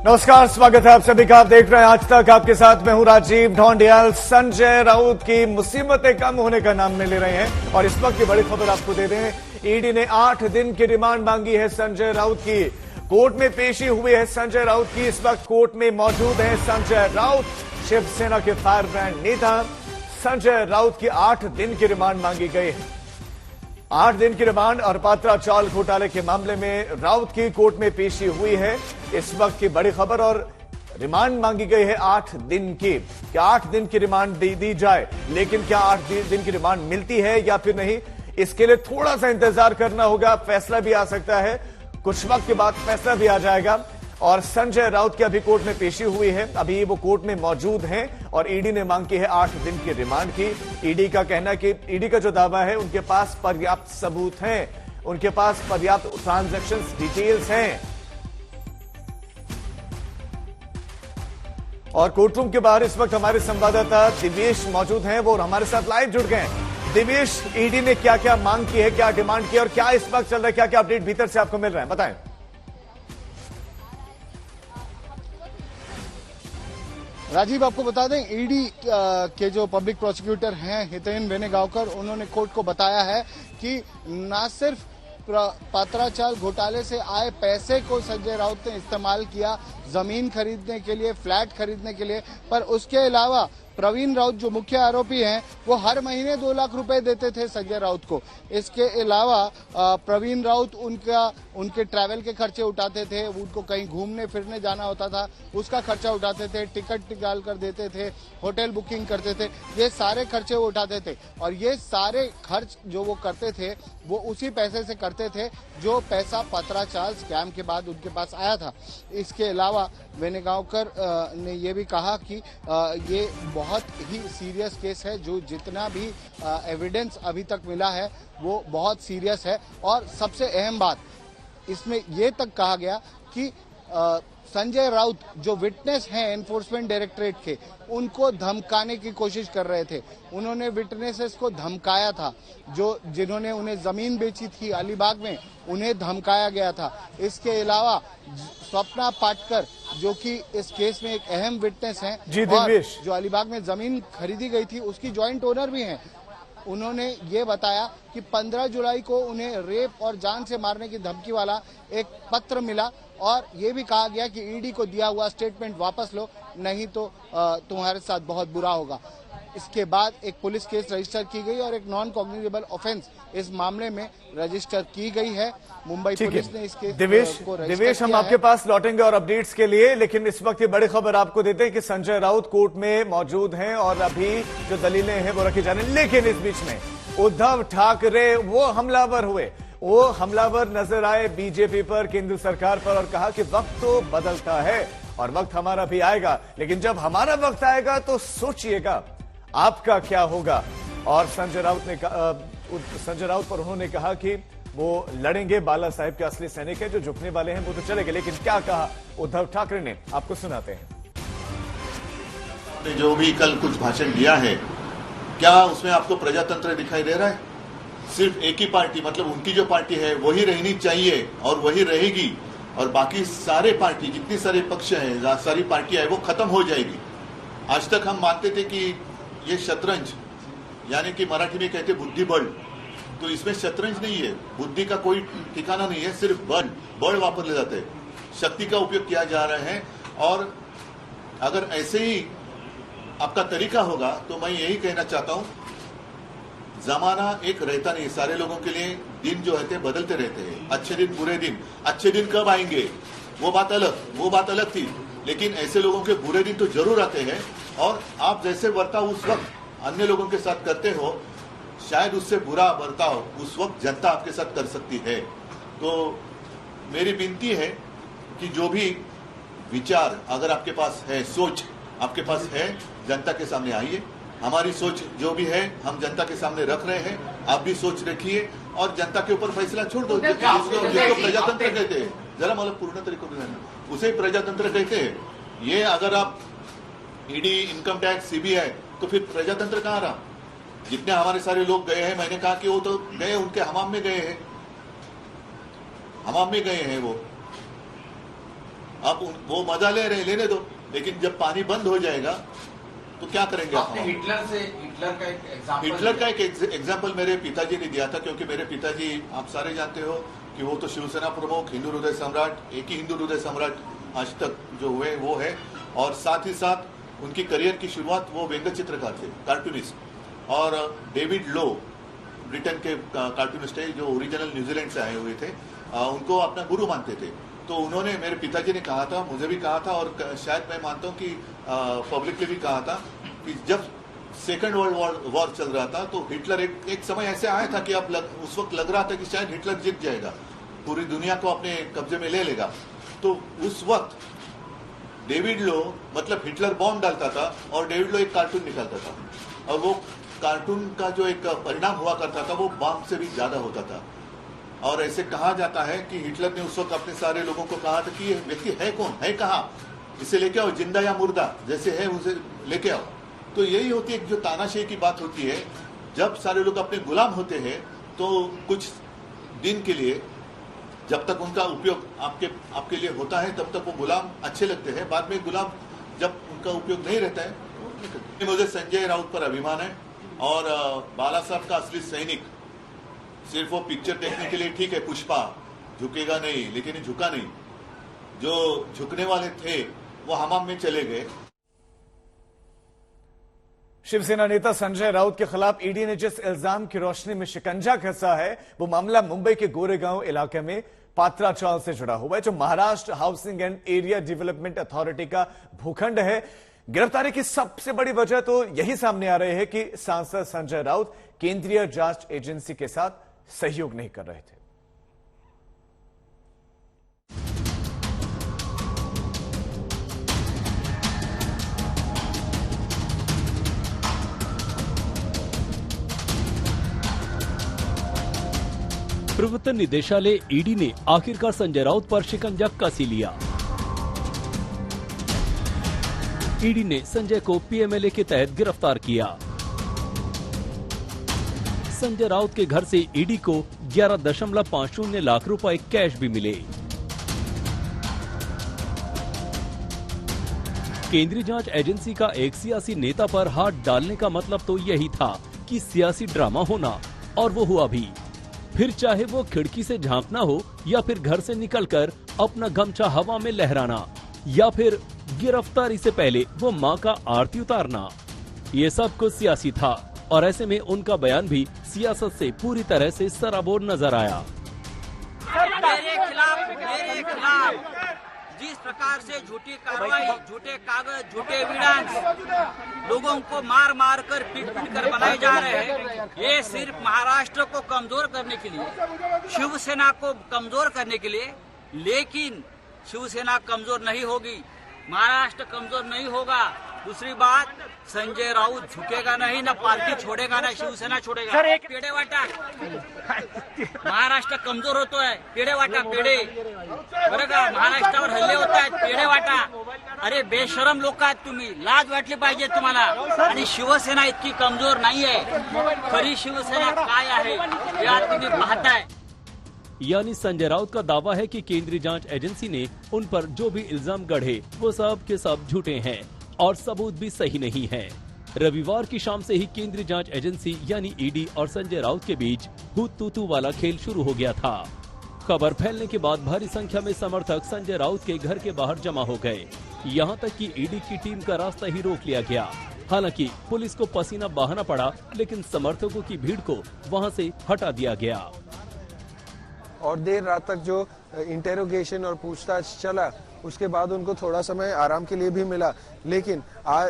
नमस्कार, स्वागत है आप सभी का। आप देख रहे हैं आज तक। आपके साथ मैं हूं राजीव ढोंडियाल। संजय राउत की मुसीबतें कम होने का नाम नहीं ले रहे हैं और इस वक्त की बड़ी खबर आपको दे दें। ईडी ने 8 दिन की रिमांड मांगी है संजय राउत की। कोर्ट में पेशी हुई है संजय राउत की। इस वक्त कोर्ट में मौजूद है संजय राउत, शिवसेना के फायर ब्रांड नेता। संजय राउत की 8 दिन की रिमांड मांगी गई है। 8 दिन की रिमांड और पात्रा चावल घोटाले के मामले में राउत की कोर्ट में पेशी हुई है। इस वक्त की बड़ी खबर और रिमांड मांगी गई है 8 दिन की। क्या 8 दिन की रिमांड दी जाए, लेकिन क्या 8 दिन की रिमांड मिलती है या फिर नहीं, इसके लिए थोड़ा सा इंतजार करना होगा। फैसला भी आ सकता है, कुछ वक्त के बाद फैसला भी आ जाएगा। और संजय राउत की अभी कोर्ट में पेशी हुई है, अभी वो कोर्ट में मौजूद हैं और ईडी ने मांग की है 8 दिन की रिमांड की। ईडी का कहना है कि ईडी का जो दावा है, उनके पास पर्याप्त सबूत हैं, उनके पास पर्याप्त ट्रांजैक्शन डिटेल्स हैं। और कोर्टरूम के बाहर इस वक्त हमारे संवाददाता दिवेश मौजूद हैं, वो हमारे साथ लाइव जुड़ गए हैं। दिवेश, ईडी ने क्या क्या मांग की है, क्या डिमांड की है और क्या इस वक्त चल रहा है, क्या क्या अपडेट भीतर से आपको मिल रहा है, बताएं। राजीव, आपको बता दें, ईडी के जो पब्लिक प्रोसिक्यूटर हैं हितेन वेनेगांवकर, उन्होंने कोर्ट को बताया है कि न सिर्फ पात्रा चावल घोटाले से आए पैसे को संजय राउत ने इस्तेमाल किया जमीन खरीदने के लिए, फ्लैट खरीदने के लिए, पर उसके अलावा प्रवीण राउत जो मुख्य आरोपी हैं, वो हर महीने 2 लाख रुपए देते थे संजय राउत को। इसके अलावा प्रवीण राउत उनके ट्रैवल के खर्चे उठाते थे, उनको कहीं घूमने फिरने जाना होता था उसका खर्चा उठाते थे, टिकट निकाल कर देते थे, होटल बुकिंग करते थे, ये सारे खर्चे वो उठाते थे। और ये सारे खर्च जो वो करते थे वो उसी पैसे से करते थे जो पैसा पात्रा चावल स्कैम के बाद उनके पास आया था। इसके अलावा वेनेगांवकर ने ये भी कहा कि ये बहुत ही सीरियस केस है, जो जितना भी एविडेंस अभी तक मिला है वो बहुत सीरियस है। और सबसे अहम बात इसमें ये तक कहा गया कि संजय राउत जो विटनेस हैं एनफोर्समेंट डायरेक्टरेट के, उनको धमकाने की कोशिश कर रहे थे। उन्होंने विटनेसेस को धमकाया था, जिन्होंने उन्हें जमीन बेची थी अलीबाग में, उन्हें धमकाया गया था। इसके अलावा स्वप्ना पाटकर जो कि इस केस में एक अहम विटनेस हैं और जो अलीबाग में जमीन खरीदी गई थी उसकी जॉइंट ओनर भी हैं, उन्होंने ये बताया कि 15 जुलाई को उन्हें रेप और जान से मारने की धमकी वाला एक पत्र मिला और ये भी कहा गया कि ईडी को दिया हुआ स्टेटमेंट वापस लो, नहीं तो तुम्हारे साथ बहुत बुरा होगा। इसके बाद एक पुलिस केस रजिस्टर की गई और एक नॉन कॉग्निजेबल ऑफेंस इस मामले में रजिस्टर की गई है। मुंबई पुलिस ने इस केस को दिवेश, हम आपके पास लौटेंगे और अपडेट्स के लिए, लेकिन इस वक्त ये बड़ी खबर आपको देते हैं कि संजय राउत कोर्ट में मौजूद हैं और अभी जो दलीलें हैं वो रखी जा रही हैं। लेकिन इस बीच में उद्धव ठाकरे वो हमलावर हुए, वो हमलावर नजर आए बीजेपी पर, केंद्र सरकार पर, और कहा कि वक्त तो बदलता है और वक्त हमारा भी आएगा, लेकिन जब हमारा वक्त आएगा तो सोचिएगा आपका क्या होगा। और संजय राउत पर उन्होंने कहा कि वो लड़ेंगे, बाला साहेब के असली सैनिक हैं, जो झुकने वाले हैं वो तो चलेंगे। लेकिन क्या कहा उद्धव ठाकरे ने, आपको सुनाते हैं। जो भी कल कुछ भाषण दिया है, क्या उसमें आपको प्रजातंत्र दिखाई दे रहा है? सिर्फ एक ही पार्टी, मतलब उनकी जो पार्टी है वही रहनी चाहिए और वही रहेगी, और बाकी सारे पार्टी, जितनी सारे पक्ष हैं, सारी पार्टियां हैं, वो खत्म हो जाएगी। आज तक हम मानते थे कि ये शतरंज, यानी कि मराठी में कहते बुद्धिबल, तो इसमें शतरंज नहीं है, बुद्धि का कोई ठिकाना नहीं है, सिर्फ बल वापरले जाते हैं, शक्ति का उपयोग किया जा रहा है। और अगर ऐसे ही आपका तरीका होगा तो मैं यही कहना चाहता हूं, जमाना एक रहता नहीं, सारे लोगों के लिए दिन जो रहते बदलते रहते हैं, अच्छे दिन बुरे दिन। अच्छे दिन कब आएंगे वो बात अलग थी, लेकिन ऐसे लोगों के बुरे दिन तो जरूर आते हैं। और आप जैसे बर्ताव उस वक्त अन्य लोगों के साथ करते हो, शायद उससे बुरा बर्ताव उस वक्त जनता आपके साथ कर सकती है। तो मेरी विनती है कि जो भी विचार अगर आपके पास है, सोच आपके पास है, जनता के सामने आइए। हमारी सोच जो भी है हम जनता के सामने रख रहे हैं, आप भी सोच रखिए और जनता के ऊपर फैसला छोड़ दो। जिसको प्रजातंत्र कहते हैं, जरा मतलब पूर्ण तरीके से उसे प्रजातंत्र कहते हैं। ये अगर आप ईडी, इनकम टैक्स, सीबीआई, तो फिर प्रजातंत्र कहाँ रहा? जितने हमारे सारे लोग गए हैं, मैंने कहा कि वो तो गए, उनके हमाम में गए हैं, वो आप वो मजा ले रहे, लेने दो, लेकिन जब पानी बंद हो जाएगा तो क्या करेंगे? आपने हिटलर का एक एग्जाम्पल मेरे पिताजी ने दिया था, क्योंकि मेरे पिताजी आप सारे जानते हो कि वो तो शिवसेना प्रमुख, हिंदू हृदय सम्राट, एक ही हिंदू हृदय सम्राट आज तक जो हुए वो है, और साथ ही साथ उनकी करियर की शुरुआत वो व्यंग्य चित्रकार थे, कार्टूनिस्ट। और डेविड लो ब्रिटेन के कार्टूनिस्ट है जो ओरिजिनल न्यूजीलैंड से आए हुए थे, उनको अपना गुरु मानते थे। तो उन्होंने, मेरे पिताजी ने कहा था, मुझे भी कहा था, और शायद मैं मानता हूँ कि पब्लिकली भी कहा था कि जब सेकेंड वर्ल्ड वॉर चल रहा था तो हिटलर एक समय ऐसे आया था कि उस वक्त लग रहा था कि शायद हिटलर जीत जाएगा, पूरी दुनिया को अपने कब्जे में ले लेगा। तो उस वक्त डेविड लो मतलब हिटलर बॉम्ब डालता था और डेविड लो एक कार्टून निकालता था, और वो कार्टून का जो एक परिणाम हुआ करता था वो बॉम्ब से भी ज्यादा होता था। और ऐसे कहा जाता है कि हिटलर ने उस वक्त अपने सारे लोगों को कहा था कि ये व्यक्ति है कौन, है कहाँ, इसे लेके आओ, जिंदा या मुर्दा जैसे है उसे लेके आओ। तो यही होती है जो तानाशाही की बात होती है, जब सारे लोग अपने गुलाम होते हैं तो कुछ दिन के लिए जब तक उनका उपयोग आपके लिए होता है तब तक वो गुलाम अच्छे लगते हैं, बाद में गुलाम जब उनका उपयोग नहीं रहता है। तो मुझे संजय राउत पर अभिमान है, और बाला साहब का असली सैनिक सिर्फ वो पिक्चर देखने के लिए, ठीक है पुष्पा झुकेगा नहीं, लेकिन झुका नहीं, जो झुकने वाले थे वो हमाम में चले गए। शिवसेना नेता संजय राउत के खिलाफ ईडी ने जिस इल्जाम की रोशनी में शिकंजा कसा है वो मामला मुंबई के गोरेगांव इलाके में पात्रा चाल से जुड़ा हुआ है, जो Maharashtra housing and area development authority का भूखंड है। गिरफ्तारी की सबसे बड़ी वजह तो यही सामने आ रही है कि सांसद संजय राउत केंद्रीय जांच एजेंसी के साथ सहयोग नहीं कर रहे थे। प्रवर्तन निदेशालय ईडी ने आखिरकार संजय राउत पर शिकंजा कस ही लिया। ईडी ने संजय को पीएमएलए के तहत गिरफ्तार किया। संजय राउत के घर से ईडी को 11.50 लाख रुपए कैश भी मिले। केंद्रीय जांच एजेंसी का एक सियासी नेता पर हाथ डालने का मतलब तो यही था कि सियासी ड्रामा होना, और वो हुआ भी। फिर चाहे वो खिड़की से झांकना हो या फिर घर से निकलकर अपना गमछा हवा में लहराना, या फिर गिरफ्तारी से पहले वो मां का आरती उतारना, ये सब कुछ सियासी था। और ऐसे में उनका बयान भी सियासत से पूरी तरह से सराबोर नजर आया। मेरे खिलाफ जिस प्रकार से झूठी कार्रवाई, झूठे कागज, झूठे एविडेंस लोगों को मार मार कर पीट पीट कर बनाए जा रहे हैं, ये सिर्फ महाराष्ट्र को कमजोर करने के लिए, शिवसेना को कमजोर करने के लिए। लेकिन शिवसेना कमजोर नहीं होगी, महाराष्ट्र कमजोर नहीं होगा। दूसरी बात, संजय राउत झुकेगा नहीं, ना पार्टी छोड़ेगा, ना शिवसेना छोड़ेगा। पेड़े वाटा महाराष्ट्र कमजोर होतो है, पेड़े वाटा पेड़े, बरं का, महाराष्ट्रावर हल्ले होत आहेत, पेड़े वाटा। अरे बेशरम लोक आहेत तुम्ही, लाज वाटली पाहिजे तुम्हाला। आणि शिवसेना इतकी कमजोर नाहीये, खरी शिवसेना काय आहे हे आज तुम्ही पाहताय। यानी संजय राउत का दावा है कि केंद्रीय जांच एजेंसी ने उन पर जो भी इल्जाम गढ़े वो सब के सब झूठे हैं और सबूत भी सही नहीं है। रविवार की शाम से ही केंद्रीय जांच एजेंसी यानी ईडी और संजय राउत के बीच हूत तू वाला खेल शुरू हो गया था। खबर फैलने के बाद भारी संख्या में समर्थक संजय राउत के घर के बाहर जमा हो गए। यहाँ तक कि ईडी की टीम का रास्ता ही रोक लिया गया। हालांकि पुलिस को पसीना बहाना पड़ा, लेकिन समर्थकों की भीड़ को वहाँ से हटा दिया गया। और देर रात तक जो इंटेरोगेशन और पूछताछ चला, उसके बाद उनको थोड़ा समय आराम के लिए भी मिला। लेकिन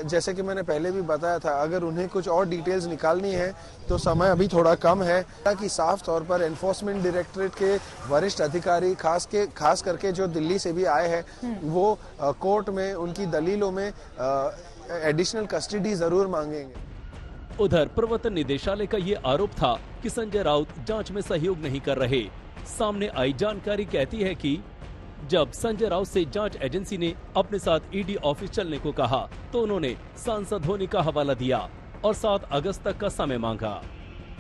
जैसे कि मैंने पहले भी बताया था, अगर उन्हें कुछ और डिटेल्स निकालनी है तो समय अभी थोड़ा कम है। कि साफ तौर पर एनफोर्समेंट डायरेक्टरेट के वरिष्ठ अधिकारी खास करके जो दिल्ली से भी आए हैं, वो कोर्ट में उनकी दलीलों में एडिशनल कस्टडी जरूर मांगेंगे। उधर प्रवर्तन निदेशालय का ये आरोप था कि संजय राउत जांच में सहयोग नहीं कर रहे। सामने आई जानकारी कहती है कि जब संजय राउत से जांच एजेंसी ने अपने साथ ईडी ऑफिस चलने को कहा तो उन्होंने सांसद होने का हवाला दिया और 7 अगस्त तक का समय मांगा।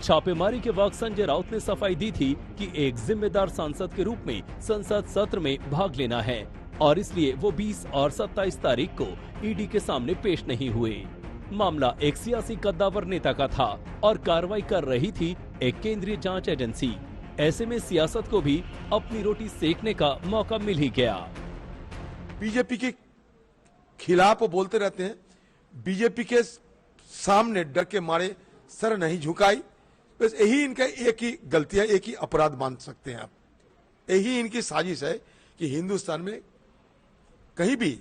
छापेमारी के वक्त संजय राउत ने सफाई दी थी कि एक जिम्मेदार सांसद के रूप में संसद सत्र में भाग लेना है, और इसलिए वो 20 और 27 तारीख को ईडी के सामने पेश नहीं हुए। मामला एक सियासी कद्दावर नेता का था और कार्रवाई कर रही थी एक केंद्रीय जांच एजेंसी। ऐसे में सियासत को भी अपनी रोटी सेकने का मौका मिल ही गया। बीजेपी के खिलाफ वो बोलते रहते हैं, बीजेपी के सामने डर के मारे सर नहीं झुकाई। बस यही इनका एक ही गलती है, एक ही अपराध मान सकते हैं आप। यही इनकी साजिश है कि हिंदुस्तान में कहीं भी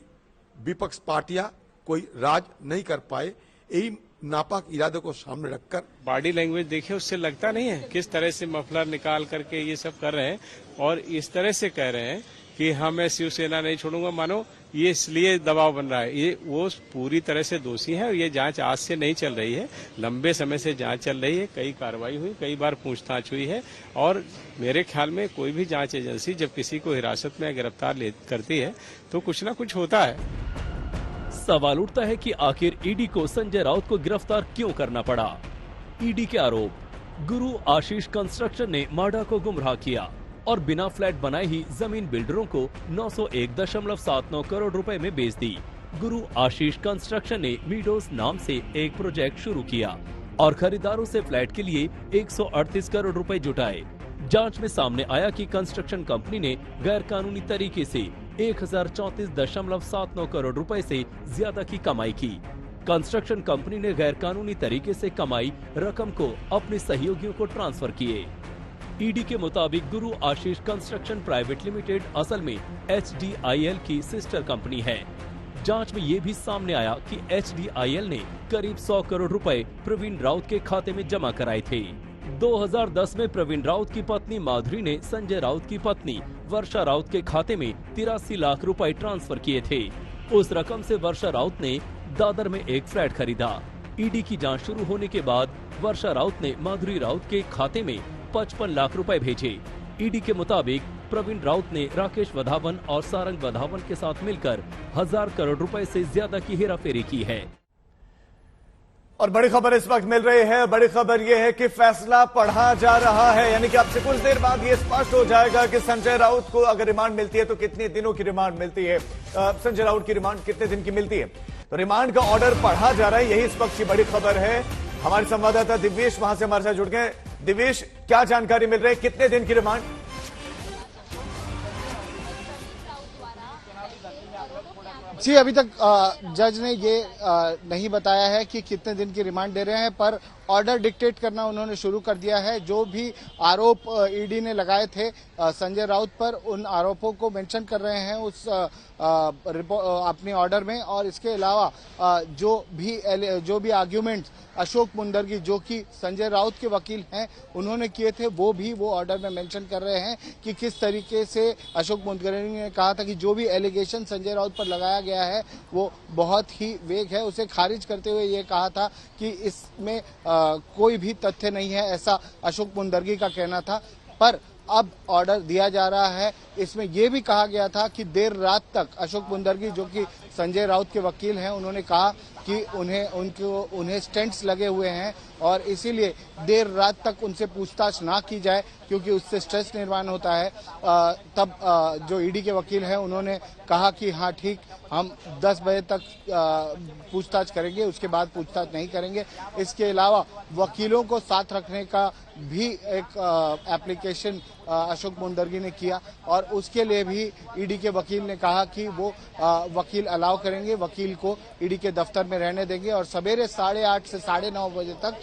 विपक्ष पार्टियां कोई राज नहीं कर पाए। यही नापाक इरादे को सामने रखकर बॉडी लैंग्वेज देखिए, उससे लगता नहीं है किस तरह से मफलर निकाल करके ये सब कर रहे हैं और इस तरह से कह रहे हैं कि हाँ मैं शिवसेना नहीं छोड़ूंगा। मानो ये इसलिए दबाव बन रहा है। ये वो पूरी तरह से दोषी है और ये जांच आज से नहीं चल रही है, लंबे समय से जांच चल रही है। कई कार्रवाई हुई, कई बार पूछताछ हुई है और मेरे ख्याल में कोई भी जांच एजेंसी जब किसी को हिरासत में गिरफ्तार करती है तो कुछ ना कुछ होता है। सवाल उठता है कि आखिर ईडी को संजय राउत को गिरफ्तार क्यों करना पड़ा। ईडी के आरोप, गुरु आशीष कंस्ट्रक्शन ने माडा को गुमराह किया और बिना फ्लैट बनाए ही जमीन बिल्डरों को 901.79 करोड़ रुपए में बेच दी। गुरु आशीष कंस्ट्रक्शन ने मीडोस नाम से एक प्रोजेक्ट शुरू किया और खरीदारों से फ्लैट के लिए 138 करोड़ रुपए जुटाए। जांच में सामने आया कि कंस्ट्रक्शन कंपनी ने गैर कानूनी तरीके से 1034.79 करोड़ रुपए से ज्यादा की कमाई की। कंस्ट्रक्शन कंपनी ने गैर कानूनी तरीके से कमाई रकम को अपने सहयोगियों को ट्रांसफर किए। ईडी के मुताबिक गुरु आशीष कंस्ट्रक्शन प्राइवेट लिमिटेड असल में HDIL की सिस्टर कंपनी है। जांच में ये भी सामने आया कि HDIL ने करीब 100 करोड़ रुपए प्रवीण राउत के खाते में जमा कराए थे। 2010 में प्रवीण राउत की पत्नी माधुरी ने संजय राउत की पत्नी वर्षा राउत के खाते में 83 लाख रुपए ट्रांसफर किए थे। उस रकम से वर्षा राउत ने दादर में एक फ्लैट खरीदा। ईडी की जांच शुरू होने के बाद वर्षा राउत ने माधुरी राउत के खाते में 55 लाख रुपए भेजे। ईडी के मुताबिक प्रवीण राउत ने राकेश वधावन और सारंग वधावन के साथ मिलकर 1000 करोड़ रुपए से ज्यादा की हेराफेरी की है। और बड़ी खबर इस वक्त मिल रही है। बड़ी खबर यह है कि फैसला पढ़ा जा रहा है, यानी कि अब से कुछ देर बाद यह स्पष्ट हो जाएगा कि संजय राउत को अगर रिमांड मिलती है तो कितने दिनों की रिमांड मिलती है। संजय राउत की रिमांड कितने दिन की मिलती है, तो रिमांड का ऑर्डर पढ़ा जा रहा है। यही इस वक्त की बड़ी खबर है। हमारे संवाददाता दिव्येश वहां से हमारे साथ जुड़ गए। दिव्येश, क्या जानकारी मिल रही है, कितने दिन की रिमांड? जी, अभी तक जज ने ये नहीं बताया है कि कितने दिन की रिमांड दे रहे हैं, पर ऑर्डर डिक्टेट करना उन्होंने शुरू कर दिया है। जो भी आरोप ईडी ने लगाए थे संजय राउत पर, उन आरोपों को मेंशन कर रहे हैं उस अपने ऑर्डर में। और इसके अलावा जो भी आर्ग्यूमेंट्स अशोक मुंदरगी, जो कि संजय राउत के वकील हैं, उन्होंने किए थे, वो ऑर्डर में मेंशन कर रहे हैं कि किस तरीके से अशोक मुंदरगी ने कहा था कि जो भी एलिगेशन संजय राउत पर लगाया गया है वो बहुत ही वेग है। उसे खारिज करते हुए ये कहा था कि इसमें कोई भी तथ्य नहीं है, ऐसा अशोक मुंदरगी का कहना था। पर अब ऑर्डर दिया जा रहा है। इसमें यह भी कहा गया था कि देर रात तक अशोक मुंदरगी, जो कि संजय राउत के वकील हैं, उन्होंने कहा कि उन्हें स्टेंट्स लगे हुए हैं और इसीलिए देर रात तक उनसे पूछताछ ना की जाए, क्योंकि उससे स्ट्रेस निर्माण होता है। तब जो ईडी के वकील हैं उन्होंने कहा कि हाँ ठीक, हम 10 बजे तक पूछताछ करेंगे, उसके बाद पूछताछ नहीं करेंगे। इसके अलावा वकीलों को साथ रखने का भी एक एप्लीकेशन अशोक मुंदरगी ने किया और उसके लिए भी ईडी के वकील ने कहा कि वो वकील अलाउ करेंगे, वकील को ईडी के दफ्तर में रहने देंगे और सवेरे 8:30 से 9:30 बजे तक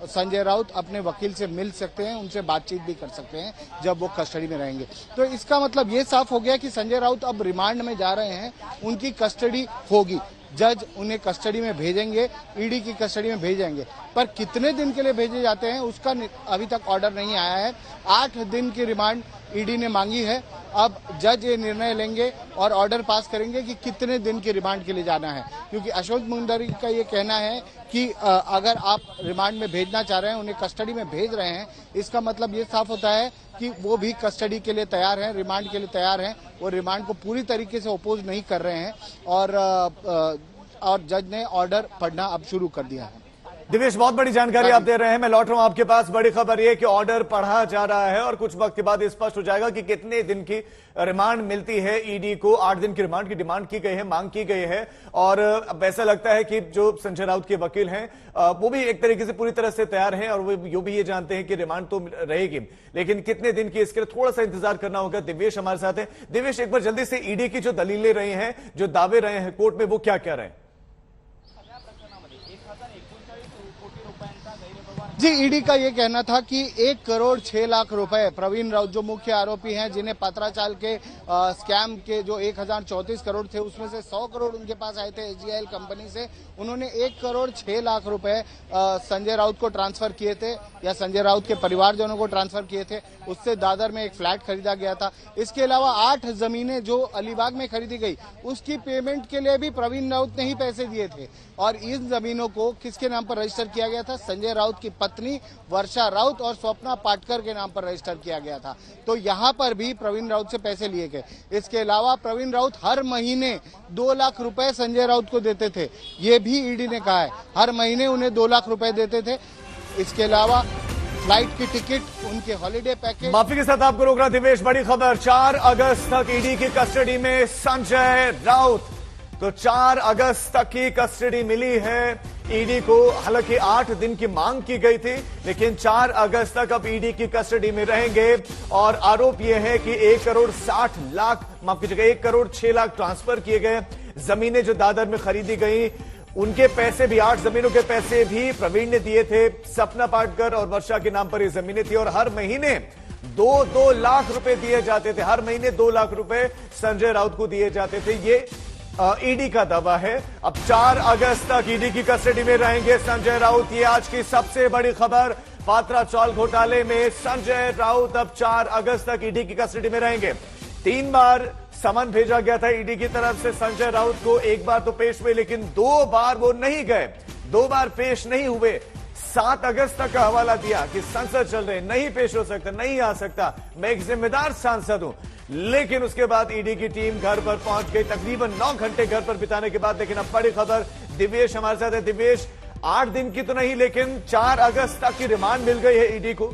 संजय राउत अपने वकील से मिल सकते हैं, उनसे बातचीत भी कर सकते हैं जब वो कस्टडी में रहेंगे। तो इसका मतलब ये साफ हो गया कि संजय राउत अब रिमांड में जा रहे हैं, उनकी कस्टडी होगी। जज उन्हें कस्टडी में भेजेंगे, ईडी की कस्टडी में भेजेंगे, पर कितने दिन के लिए भेजे जाते हैं उसका अभी तक ऑर्डर नहीं आया है। 8 दिन की रिमांड ईडी ने मांगी है। अब जज ये निर्णय लेंगे और ऑर्डर पास करेंगे कि कितने दिन की रिमांड के लिए जाना है, क्योंकि अशोक मुंदरगी का ये कहना है कि अगर आप रिमांड में भेजना चाह रहे हैं, उन्हें कस्टडी में भेज रहे हैं, इसका मतलब ये साफ होता है कि वो भी कस्टडी के लिए तैयार हैं, रिमांड के लिए तैयार हैं। वो रिमांड को पूरी तरीके से अपोज नहीं कर रहे हैं और जज ने ऑर्डर पढ़ना अब शुरू कर दिया है। दिवेश, बहुत बड़ी जानकारी आप दे रहे हैं। मैं लौट रहा हूं आपके पास। बड़ी खबर यह कि ऑर्डर पढ़ा जा रहा है और कुछ वक्त के बाद स्पष्ट हो जाएगा कि कितने दिन की रिमांड मिलती है। ईडी को 8 दिन की रिमांड की डिमांड की गई है, मांग की गई है। और अब ऐसा लगता है कि जो संजय राउत के वकील हैं वो भी एक तरीके से पूरी तरह से तैयार हैं और वो भी ये जानते हैं कि रिमांड तो रहेगी, लेकिन कितने दिन की, इसके लिए थोड़ा सा इंतजार करना होगा। दिवेश हमारे साथ है। दिवेश, एक बार जल्दी से ईडी की जो दलीलें रही हैं, जो दावे रहे हैं कोर्ट में, वो क्या क्या रहे हैं? जी, ईडी का ये कहना था कि 1 करोड़ 6 लाख रुपए प्रवीण राउत जो मुख्य आरोपी हैं, जिन्हें पत्राचाल के स्कैम के जो 1034 करोड़ थे उसमें से 100 करोड़ उनके पास आए थे एचजीएल कंपनी से। उन्होंने 1 करोड़ 6 लाख रुपए संजय राउत को ट्रांसफर किए थे या संजय राउत के परिवारजनों को ट्रांसफर किए थे। उससे दादर में एक फ्लैट खरीदा गया था। इसके अलावा 8 जमीनें जो अलीबाग में खरीदी गई उसकी पेमेंट के लिए भी प्रवीण राउत ने ही पैसे दिए थे। और इन जमीनों को किसके नाम पर रजिस्टर किया गया था? संजय राउत की पत्नी वर्षा राउत और स्वप्ना पाटकर के नाम पर रजिस्टर किया गया था। तो यहाँ पर भी प्रवीण राउत से पैसे लिए गए। इसके अलावा प्रवीण राउत हर महीने 2 लाख रुपए संजय राउत को देते थे, ये भी ईडी ने कहा है। हर महीने उन्हें 2 लाख रुपए देते थे। इसके अलावा फ्लाइट की टिकट, उनके हॉलिडे पैकेज। माफी के साथ आपको रोक रहा दिवेश, बड़ी खबर। 4 अगस्त तक ईडी की कस्टडी में संजय राउत। तो 4 अगस्त तक की कस्टडी मिली है ईडी को। हालांकि 8 दिन की मांग की गई थी, लेकिन 4 अगस्त तक अब ईडी की कस्टडी में रहेंगे। और आरोप यह है कि 1 करोड़ 60 लाख, माफ कीजिएगा, 1 करोड़ 6 लाख ट्रांसफर किए गए। जमीनें जो दादर में खरीदी गई, उनके पैसे भी, 8 जमीनों के पैसे भी प्रवीण ने दिए थे। सपना पाटकर और वर्षा के नाम पर ये जमीनें थी और हर महीने 2-2 लाख रुपए दिए जाते थे। हर महीने 2 लाख रुपए संजय राउत को दिए जाते थे। ये ईडी का दावा है। अब 4 अगस्त तक ईडी की कस्टडी में रहेंगे संजय राउत। ये आज की सबसे बड़ी खबर। पत्राचाल घोटाले में संजय राउत अब 4 अगस्त तक ईडी की कस्टडी में रहेंगे। 3 बार समन भेजा गया था ईडी की तरफ से संजय राउत को। 1 बार तो पेश हुए, लेकिन 2 बार वो नहीं गए, 2 बार पेश नहीं हुए। 7 अगस्त तक का हवाला दिया कि संसद चल रहे, नहीं पेश हो सकता, नहीं आ सकता, मैं एक जिम्मेदार सांसद हूं। लेकिन उसके बाद ईडी की टीम घर पर पहुंच गई, तकरीबन 9 घंटे घर पर बिताने के बाद। लेकिन अब बड़ी खबर, दिवेश हमारे साथ है। दिवेश, 8 दिन की तो नहीं, लेकिन 4 अगस्त तक की रिमांड मिल गई है ईडी को।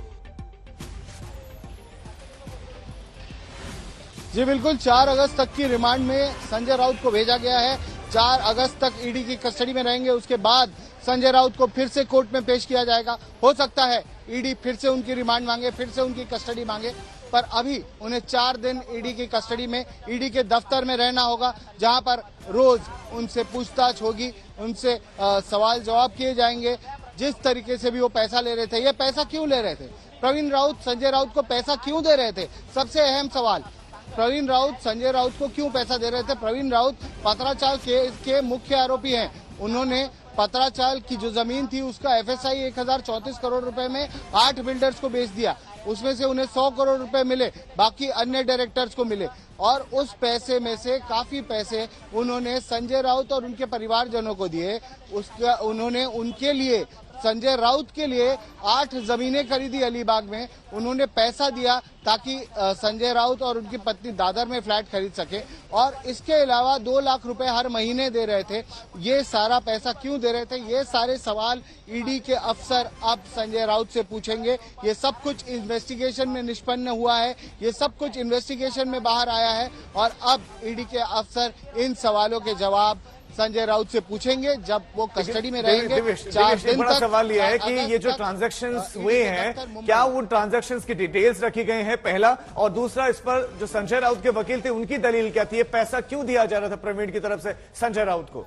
जी बिल्कुल, 4 अगस्त तक की रिमांड में संजय राउत को भेजा गया है। 4 अगस्त तक ईडी की कस्टडी में रहेंगे। उसके बाद संजय राउत को फिर से कोर्ट में पेश किया जाएगा। हो सकता है ईडी फिर से उनकी रिमांड मांगे, फिर से उनकी कस्टडी मांगे, पर अभी उन्हें 4 दिन ईडी की कस्टडी में, ईडी के दफ्तर में रहना होगा, जहां पर रोज उनसे पूछताछ होगी, उनसे सवाल जवाब किए जाएंगे। जिस तरीके से भी वो पैसा ले रहे थे, ये पैसा क्यों ले रहे थे? प्रवीण राउत संजय राउत को पैसा क्यों दे रहे थे? सबसे अहम सवाल, प्रवीण राउत संजय राउत को क्यों पैसा दे रहे थे? प्रवीण राउत पत्राचाल के मुख्य आरोपी हैं। उन्होंने पत्राचाल की जो जमीन थी उसका एफएसआई 1034 करोड़ रुपए में 8 बिल्डर्स को बेच दिया। उसमें से उन्हें 100 करोड़ रुपए मिले, बाकी अन्य डायरेक्टर्स को मिले। और उस पैसे में से काफी पैसे उन्होंने संजय राउत और उनके परिवारजनों को दिए। उसका उन्होंने उनके लिए, संजय राउत के लिए 8 जमीनें खरीदी अलीबाग में। उन्होंने पैसा दिया ताकि संजय राउत और उनकी पत्नी दादर में फ्लैट खरीद सके। और इसके अलावा 2 लाख रुपए हर महीने दे रहे थे। ये सारा पैसा क्यों दे रहे थे? ये सारे सवाल ईडी के अफसर अब संजय राउत से पूछेंगे। ये सब कुछ इन्वेस्टिगेशन में निष्पन्न हुआ है, ये सब कुछ इन्वेस्टिगेशन में बाहर आया है। और अब ईडी के अफसर इन सवालों के जवाब संजय राउत से पूछेंगे जब वो कस्टडी में रहेंगे। 4 दिन बड़ा तक सवाल यह है कि ये जो ट्रांजैक्शंस हुए हैं, क्या उन ट्रांजैक्शंस की डिटेल्स रखी गई हैं? पहला, और दूसरा, इस पर जो संजय राउत के वकील थे उनकी दलील क्या थी? पैसा क्यों दिया जा रहा था प्रवीण की तरफ से संजय राउत को?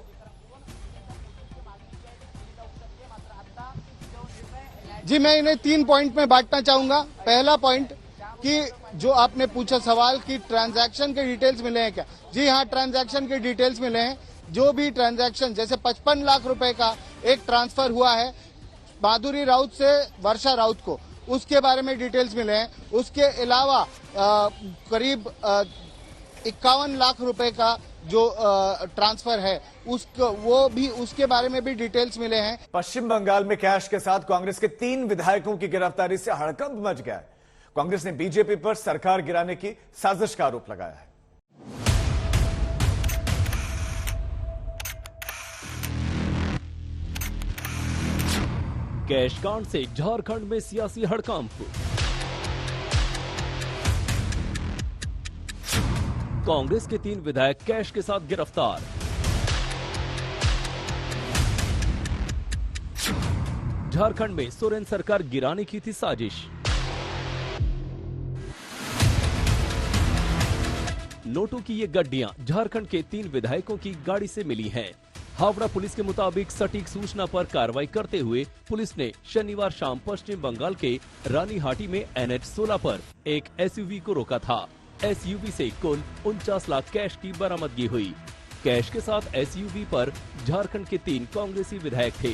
जी, मैं इन्हें 3 पॉइंट में बांटना चाहूंगा। पहला पॉइंट कि जो आपने पूछा सवाल कि ट्रांजैक्शन के डिटेल्स मिले हैं क्या? जी हाँ, ट्रांजैक्शन के डिटेल्स मिले हैं। जो भी ट्रांजैक्शन, जैसे 55 लाख रुपए का एक ट्रांसफर हुआ है माधुरी राउत से वर्षा राउत को, उसके बारे में डिटेल्स मिले हैं। उसके अलावा करीब 51 लाख रुपए का जो ट्रांसफर है उसके बारे में भी डिटेल्स मिले हैं। पश्चिम बंगाल में कैश के साथ कांग्रेस के 3 विधायकों की गिरफ्तारी से हड़कंप मच गया है। कांग्रेस ने बीजेपी पर सरकार गिराने की साजिश का आरोप लगाया है। कैश कांड से झारखंड में सियासी हड़कंप। कांग्रेस के 3 विधायक कैश के साथ गिरफ्तार। झारखंड में सोरेन सरकार गिराने की थी साजिश। नोटों की ये गड्डियां झारखंड के 3 विधायकों की गाड़ी से मिली हैं। हावड़ा पुलिस के मुताबिक सटीक सूचना पर कार्रवाई करते हुए पुलिस ने शनिवार शाम पश्चिम बंगाल के रानीहाटी में NH 16 पर एक SUV को रोका था। SUV से कुल 49 लाख कैश की बरामदगी हुई। कैश के साथ SUV पर झारखंड के 3 कांग्रेसी विधायक थे।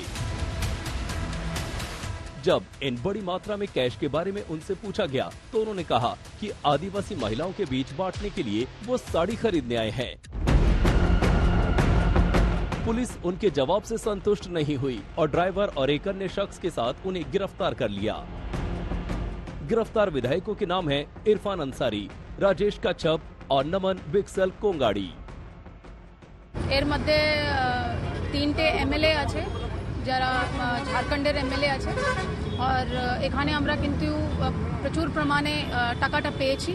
जब इन बड़ी मात्रा में कैश के बारे में उनसे पूछा गया तो उन्होंने कहा कि आदिवासी महिलाओं के बीच बांटने के लिए वो साड़ी खरीदने आए हैं। पुलिस उनके जवाब से संतुष्ट नहीं हुई और ड्राइवर और एक अन्य शख्स के साथ उन्हें गिरफ्तार कर लिया। गिरफ्तार विधायकों के नाम हैं इरफान अंसारी, राजेश कच्छप और नमन बिक्सल कोंगाड़ी। एर मध्य 3টে MLA আছে যারা ঝাড়খণ্ডের MLA আছে আর এখানে আমরা কিন্তু প্রচুর প্রমাণে টাকাটা পেয়েছি।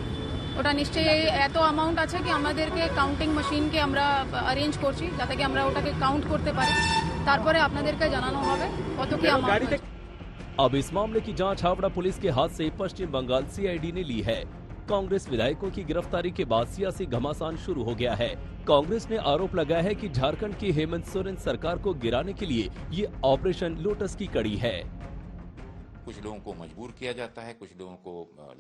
ওটা নিশ্চয়ই এত অ্যামাউন্ট আছে কি আমাদেরকে কাউন্টিং মেশিনকে আমরা অ্যারেঞ্জ করছি যাতে কি আমরা ওটাকে কাউন্ট করতে পারি, তারপরে আপনাদেরকে জানানো হবে কত কি অ্যামাউন্ট। अब इस मामले की जांच हावड़ा पुलिस के हाथ से पश्चिम बंगाल CID ने ली है। कांग्रेस विधायकों की गिरफ्तारी के बाद सियासी घमासान शुरू हो गया है। कांग्रेस ने आरोप लगाया है कि झारखंड की हेमंत सोरेन सरकार को गिराने के लिए ये ऑपरेशन लोटस की कड़ी है। कुछ लोगों को मजबूर किया जाता है, कुछ लोगों को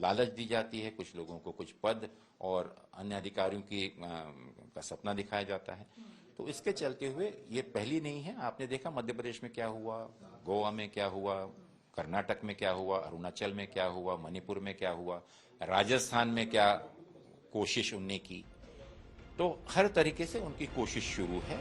लालच दी जाती है, कुछ लोगों को कुछ पद और अन्य अधिकारियों का सपना दिखाया जाता है। तो इसके चलते हुए ये पहली नहीं है। आपने देखा मध्य प्रदेश में क्या हुआ, गोवा में क्या हुआ, कर्नाटक में क्या हुआ, अरुणाचल में क्या हुआ, मणिपुर में क्या हुआ, राजस्थान में क्या कोशिश उनने की। तो हर तरीके से उनकी कोशिश शुरू है।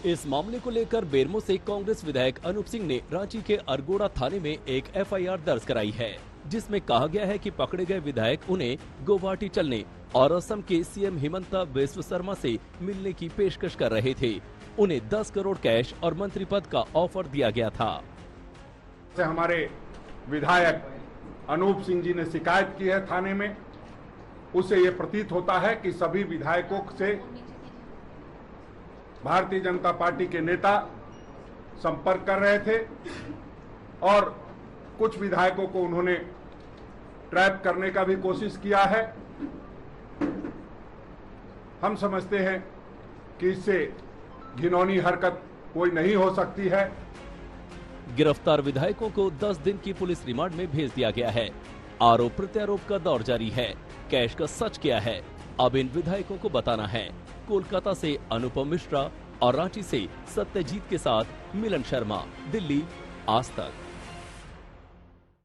इस मामले को लेकर बेरमो से कांग्रेस विधायक अनूप सिंह ने रांची के अरगोड़ा थाने में एक FIR दर्ज कराई है, जिसमें कहा गया है कि पकड़े गए विधायक उन्हें गुवाहाटी चलने और असम के CM हिमंता बिस्वा शर्मा से मिलने की पेशकश कर रहे थे। उन्हें 10 करोड़ कैश और मंत्री पद का ऑफर दिया गया था। हमारे विधायक अनूप सिंह जी ने शिकायत की है थाने में। उसे ये प्रतीत होता है कि सभी विधायकों से भारतीय जनता पार्टी के नेता संपर्क कर रहे थे और कुछ विधायकों को उन्होंने ट्रैप करने का भी कोशिश किया है। हम समझते हैं कि इससे घिनौनी हरकत कोई नहीं हो सकती है। गिरफ्तार विधायकों को 10 दिन की पुलिस रिमांड में भेज दिया गया है। आरोप प्रत्यारोप का दौर जारी है। कैश का सच क्या है, अब इन विधायकों को बताना है। कोलकाता से अनुपम मिश्रा और रांची से सत्यजीत के साथ मिलन शर्मा, दिल्ली, आज तक।